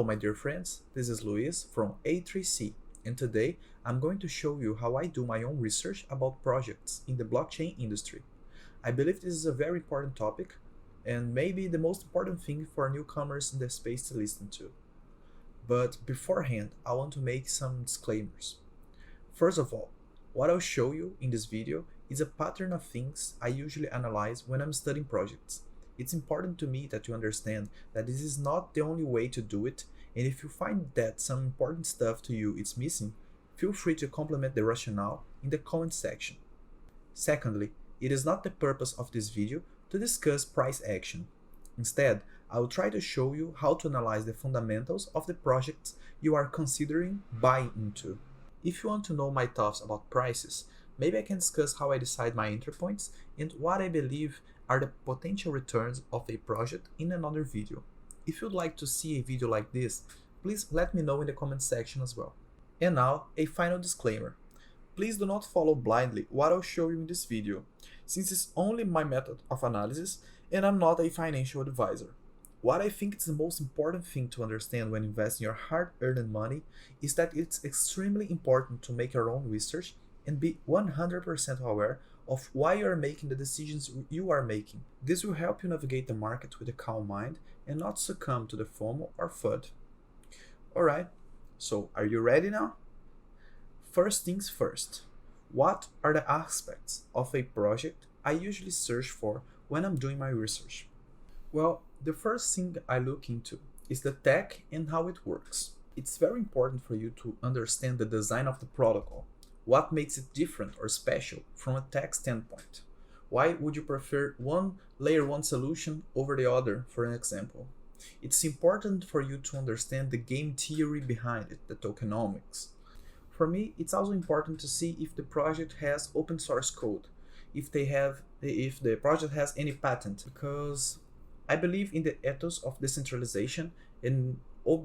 Hello my dear friends, this is Luis from A3C, and today I'm going to show you how I do my own research about projects in the blockchain industry. I believe this is a very important topic and maybe the most important thing for newcomers in the space to listen to. But beforehand, I want to make some disclaimers. First of all, what I'll show you in this video is a pattern of things I usually analyze when I'm studying projects. It's important to me that you understand that this is not the only way to do it, and if you find that some important stuff to you is missing, feel free to complement the rationale in the comment section. Secondly, it is not the purpose of this video to discuss price action. Instead, I will try to show you how to analyze the fundamentals of the projects you are considering buying into. If you want to know my thoughts about prices, maybe I can discuss how I decide my entry points and what I believe are the potential returns of a project in another video. If you'd like to see a video like this, please let me know in the comment section as well. And now, a final disclaimer. Please do not follow blindly what I'll show you in this video, since it's only my method of analysis and I'm not a financial advisor. What I think is the most important thing to understand when investing your hard-earned money is that it's extremely important to make your own research and be 100% aware of why you are making the decisions you are making. This will help you navigate the market with a calm mind and not succumb to the FOMO or FUD. Alright, so are you ready now? First things first, what are the aspects of a project I usually search for when I'm doing my research? Well, the first thing I look into is the tech and how it works. It's very important for you to understand the design of the protocol. What makes it different or special from a tech standpoint? Why would you prefer one layer 1 solution over the other, for an example? It's important for you to understand the game theory behind it, the tokenomics. For me, it's also important to see if the project has open source code, if the project has any patent, because I believe in the ethos of decentralization and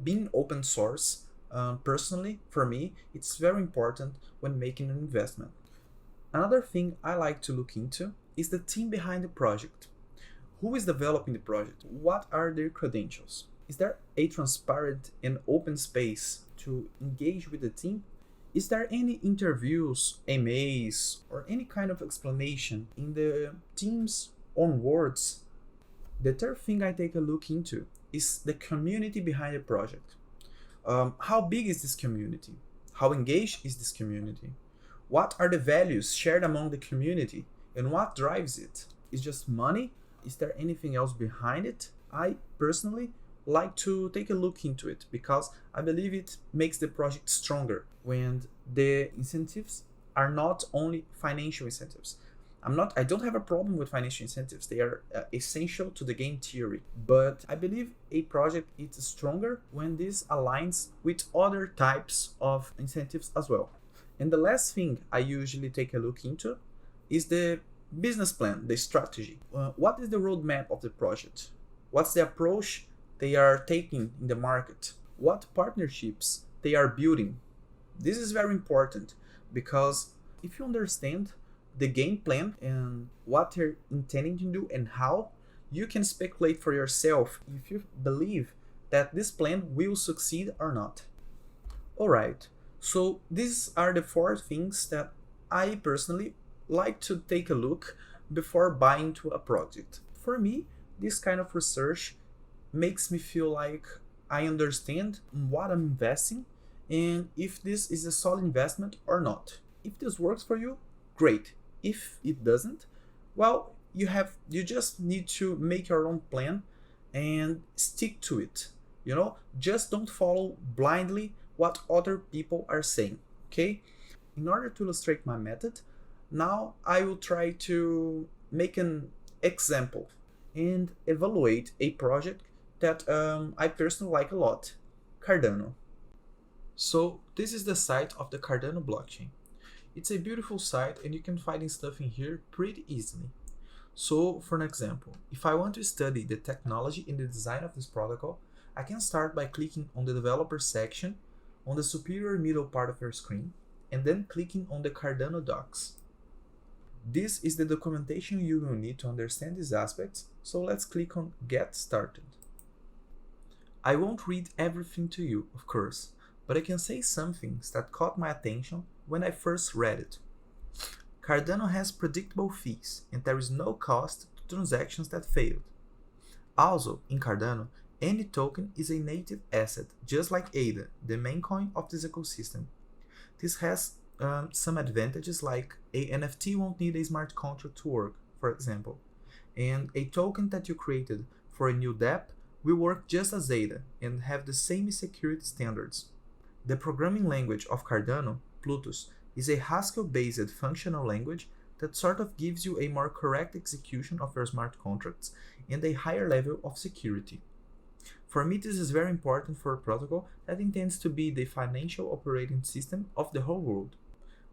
being open source. Personally, for me, it's very important when making an investment. Another thing I like to look into is the team behind the project. Who is developing the project? What are their credentials? Is there a transparent and open space to engage with the team? Is there any interviews, MAs, or any kind of explanation in the team's own words? The third thing I take a look into is the community behind the project. How big is this community? How engaged is this community? What are the values shared among the community? And what drives it? Is just money? Is there anything else behind it? I personally like to take a look into it because I believe it makes the project stronger when the incentives are not only financial incentives. I don't have a problem with financial incentives. They are essential to the game theory. But I believe a project is stronger when this aligns with other types of incentives as well. And the last thing I usually take a look into is the business plan, the strategy. What is the roadmap of the project? What's the approach they are taking in the market? What partnerships they are building? This is very important because if you understand the game plan and what they're intending to do and how, you can speculate for yourself if you believe that this plan will succeed or not. Alright, so these are the 4 things that I personally like to take a look before buying to a project. For me, this kind of research makes me feel like I understand what I'm investing and if this is a solid investment or not. If this works for you, great. If it doesn't, well, you just need to make your own plan and stick to it. Just don't follow blindly what other people are saying, okay? In order to illustrate my method, now I will try to make an example and evaluate a project that I personally like a lot, Cardano. So this is the site of the Cardano blockchain. It's a beautiful site and you can find stuff in here pretty easily. So for an example, if I want to study the technology and the design of this protocol, I can start by clicking on the developer section on the superior middle part of your screen and then clicking on the Cardano docs. This is the documentation you will need to understand these aspects, so let's click on Get Started. I won't read everything to you, of course, but I can say some things that caught my attention when I first read it. Cardano has predictable fees, and there is no cost to transactions that failed. Also, in Cardano, any token is a native asset, just like ADA, the main coin of this ecosystem. This has some advantages, like a NFT won't need a smart contract to work, for example, and a token that you created for a new dApp will work just as ADA and have the same security standards. The programming language of Cardano, Plutus, is a Haskell-based functional language that sort of gives you a more correct execution of your smart contracts and a higher level of security. For me, this is very important for a protocol that intends to be the financial operating system of the whole world.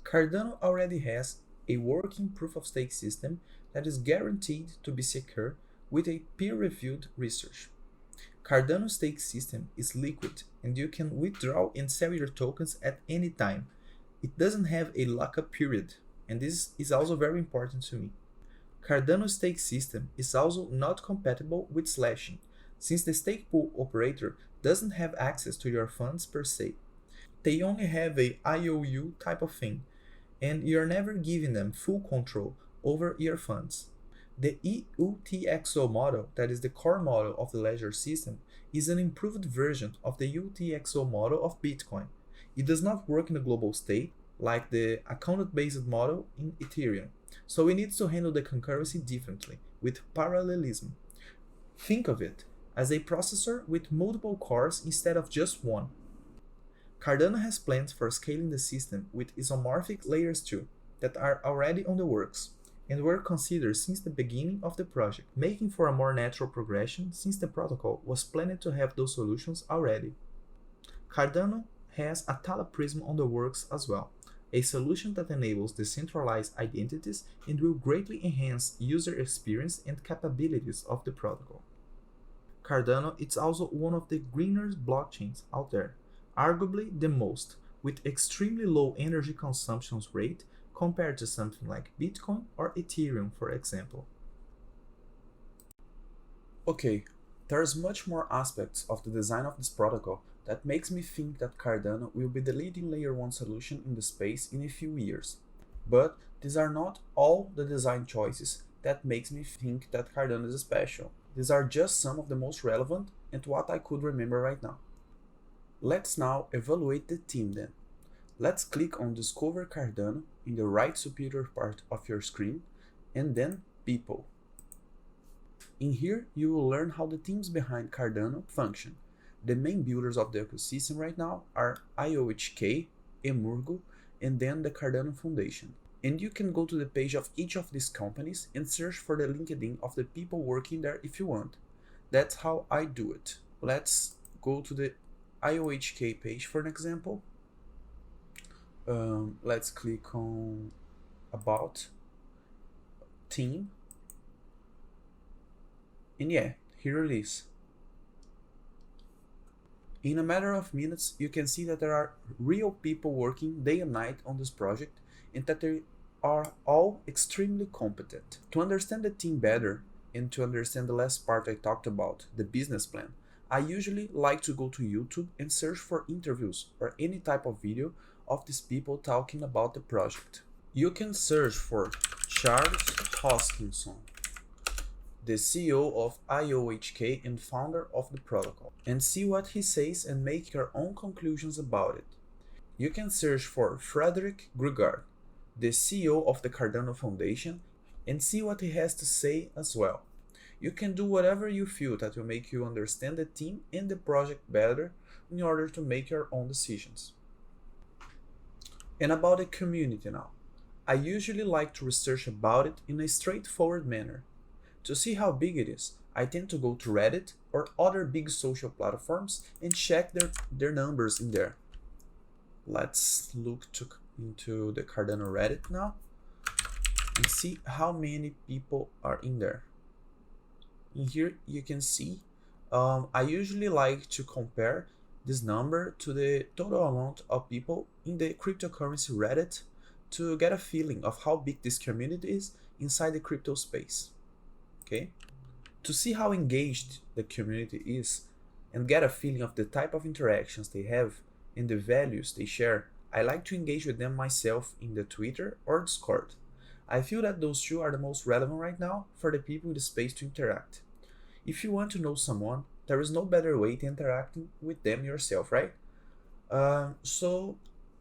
Cardano already has a working proof-of-stake system that is guaranteed to be secure with a peer-reviewed research. Cardano's stake system is liquid and you can withdraw and sell your tokens at any time. It doesn't have a lockup period, and this is also very important to me. Cardano's stake system is also not compatible with slashing, since the stake pool operator doesn't have access to your funds per se. They only have a IOU type of thing, and you're never giving them full control over your funds. The UTXO model, that is the core model of the ledger system, is an improved version of the UTXO model of Bitcoin. It does not work in a global state like the account-based model in Ethereum, so it needs to handle the concurrency differently, with parallelism. Think of it as a processor with multiple cores instead of just one. Cardano has plans for scaling the system with isomorphic layers too, that are already on the works, and were considered since the beginning of the project, making for a more natural progression since the protocol was planned to have those solutions already. Cardano has a Tala Prism on the works as well, a solution that enables decentralized identities and will greatly enhance user experience and capabilities of the protocol. Cardano is also one of the greener blockchains out there, arguably the most, with extremely low energy consumption rate compared to something like Bitcoin or Ethereum, for example. Okay, there's much more aspects of the design of this protocol that makes me think that Cardano will be the leading layer 1 solution in the space in a few years. But these are not all the design choices that makes me think that Cardano is special. These are just some of the most relevant and what I could remember right now. Let's now evaluate the team then. Let's click on Discover Cardano in the right superior part of your screen and then People. In here, you will learn how the teams behind Cardano function. The main builders of the ecosystem right now are IOHK, Emurgo, and then the Cardano Foundation. And you can go to the page of each of these companies and search for the LinkedIn of the people working there if you want. That's how I do it. Let's go to the IOHK page for an example. Let's click on About, Team, and yeah, here it is. In a matter of minutes, you can see that there are real people working day and night on this project and that they are all extremely competent. To understand the team better and to understand the last part I talked about, the business plan, I usually like to go to YouTube and search for interviews or any type of video of these people talking about the project. You can search for Charles Hoskinson, the CEO of IOHK and founder of the protocol, and see what he says and make your own conclusions about it. You can search for Frederick Grugard, the CEO of the Cardano Foundation, and see what he has to say as well. You can do whatever you feel that will make you understand the team and the project better in order to make your own decisions. And about the community now. I usually like to research about it in a straightforward manner. To see how big it is, I tend to go to Reddit or other big social platforms and check their numbers in there. Let's look into the Cardano Reddit now and see how many people are in there. In here you can see I usually like to compare this number to the total amount of people in the cryptocurrency Reddit to get a feeling of how big this community is inside the crypto space. Okay? To see how engaged the community is, and get a feeling of the type of interactions they have and the values they share, I like to engage with them myself in the Twitter or Discord. I feel that those two are the most relevant right now for the people in the space to interact. If you want to know someone, there is no better way than interacting with them yourself, right? So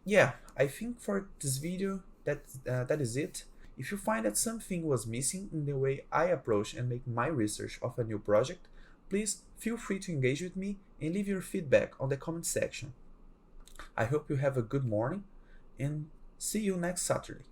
yeah, I think for this video that is it. If you find that something was missing in the way I approach and make my research of a new project, please feel free to engage with me and leave your feedback on the comment section. I hope you have a good morning and see you next Saturday.